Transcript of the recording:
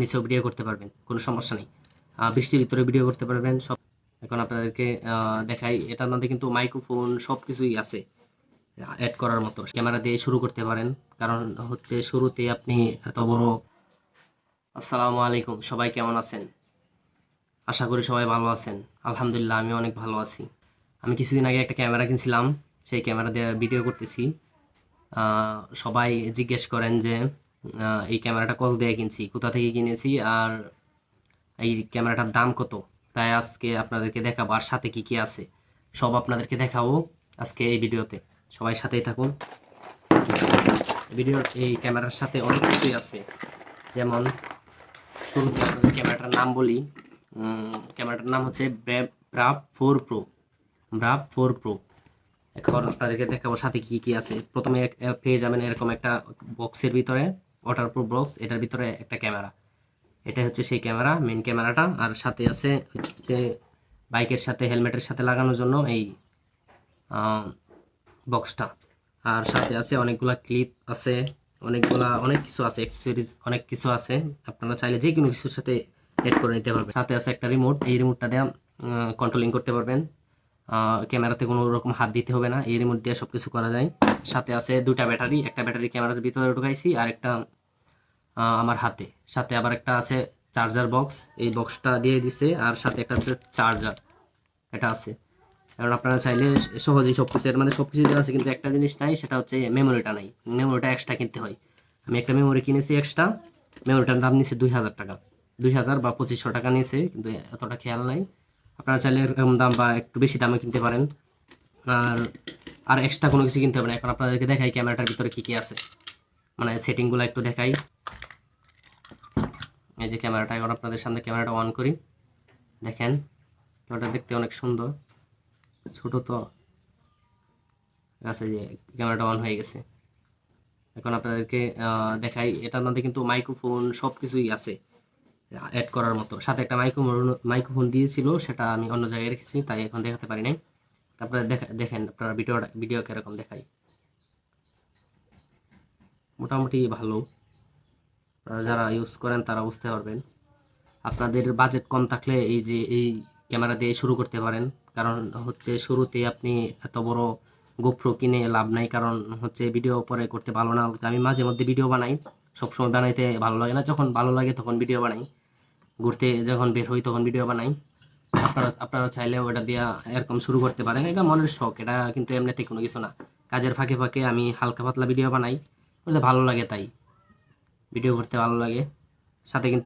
নিচেও ভিডিও করতে পারবেন, কোনো সমস্যা নেই। বৃষ্টির ভিতরে ভিডিও করতে পারবেন সব। এখন আপনাদেরকে দেখাই, এটার মধ্যে কিন্তু মাইক্রোফোন সব কিছুই আছে অ্যাড করার মতো। ক্যামেরা দিয়ে শুরু করতে পারেন, কারণ হচ্ছে শুরুতে আপনি এত বড়। আসসালামু আলাইকুম, সবাই কেমন আছেন? আশা করি সবাই ভালো আছেন। আলহামদুলিল্লাহ, আমি অনেক ভালো আছি। আমি কিছুদিন আগে একটা ক্যামেরা কিনছিলাম, সেই ক্যামেরা দিয়ে ভিডিও করতেছি। সবাই জিজ্ঞেস করেন যে এই ক্যামেরাটা কত দিয়ে কিনছি, কোথা থেকে কিনেছি, আর এই ক্যামেরাটার দাম কত। তাই আজকে আপনাদেরকে দেখাবো, আর সাথে কি কি আছে সব আপনাদেরকে দেখাবো আজকে এই ভিডিওতে। সবাই সাথেই থাকুন। ভিডিওর এই ক্যামেরার সাথে অনেক কিছুই আছে, যেমন শুরুতে আপনাদের ক্যামেরাটার নাম বলি। ক্যামেরাটার নাম হচ্ছে ব্রাভ 4 প্রো। ব্রাভ 4 প্রো। এখন আপনাদেরকে দেখাবো সাথে কি কি আছে। প্রথমে পেয়ে যাবেন এরকম একটা বক্সের ভিতরে, ওয়াটারপ্রুফ বক্স, এটার ভিতরে একটা ক্যামেরা। এটা হচ্ছে সেই ক্যামেরা, মেন ক্যামেরাটা। আর সাথে আছে যে বাইকের সাথে হেলমেটের সাথে লাগানোর জন্য এই বক্সটা। আর সাথে আছে অনেকগুলা ক্লিপ আছে, অনেক কিছু আছে, অ্যাক্সেসরিজ অনেক কিছু আছে। আপনারা চাইলে যে কোনো কিছুর সাথে এড করে নিতে পারবেন। সাথে আছে একটা রিমোট, এই রিমোটটা দিয়ে কন্ট্রোলিং করতে পারবেন। ক্যামেরাতে কোনো রকম হাত দিতে হবে না, এই রিমোট দিয়ে সব কিছু করা যায়। সাথে আছে দুটা ব্যাটারি, একটা ব্যাটারি ক্যামেরার ভিতরে ঢুকাইছি, আর একটা আমার হাতে। সাথে আবার একটা আছে চার্জার বক্স, এই বক্সটা দিয়ে দিছে। আর সাথে একটা আছে চার্জার, এটা আছে। কারণ আপনারা চাইলে সহজেই সব কিছু, এর মানে সব কিছু দেওয়া আছে, কিন্তু একটা জিনিস নাই, সেটা হচ্ছে মেমোরিটা নাই। মেমোরিটা এক্সট্রা কিনতে হয়। আমি একটা মেমোরি কিনেছি এক্সট্রা, মেমোরিটার দাম নিচ্ছে 2000 টাকা। 2000 বা 2500 টাকা নিয়েছে, কিন্তু এতটা খেয়াল নাই। আপনারা চাইলে এরকম দাম বা একটু বেশি দামে কিনতে পারেন। আর আর এক্সট্রা কোনো কিছু কিনতে হবে না। এখন আপনাদেরকে দেখাই ক্যামেরাটার ভিতরে কী কী আছে, মানে সেটিংগুলো একটু দেখাই। এই যে ক্যামেরাটা, এখন আপনাদের সামনে ক্যামেরাটা অন করি। দেখেন ক্যামেরাটা দেখতে অনেক সুন্দর, ছোট তো আছে। যে ক্যামেরাটা অন হয়ে গেছে। এখন আপনাদেরকে দেখাই, এটার মধ্যে কিন্তু মাইক্রোফোন সব কিছুই আছে অ্যাড করার মতো। সাথে একটা মাইক্রোফোন দিয়েছিল, সেটা আমি অন্য জায়গায় রেখেছি, তাই এখন দেখাতে পারি নাই। আপনারা দেখেন আপনারা ভিডিও কিরকম দেখাই। মোটামুটি ভালো, আপনারা যারা ইউজ করেন তারা বুঝতে পারবেন। আপনাদের বাজেট কম থাকলে এই ক্যামেরা দিয়ে শুরু করতে পারেন, কারণ হচ্ছে শুরুতে আপনি এত বড় গোপ্রো কিনে লাভ নাই, কারণ হচ্ছে ভিডিও পরে করতে ভালো না। আমি মাঝে মধ্যে ভিডিও বানাই, সবসময় বানাইতে ভালো লাগে না, যখন ভালো লাগে তখন ভিডিও বানাই। ঘুরতে যখন বের হই তখন ভিডিও বানাই। আপনারা চাইলেও এটা দিয়ে এরকম শুরু করতে পারেন, এটা মনের শখ, এটা কিন্তু এমনিতে কোনো কিছু না। কাজের ফাঁকে ফাঁকে আমি হালকা পাতলা ভিডিও বানাই, ভালো লাগে, তাই ভিডিও করতে ভালো লাগে। সাথে কিন্তু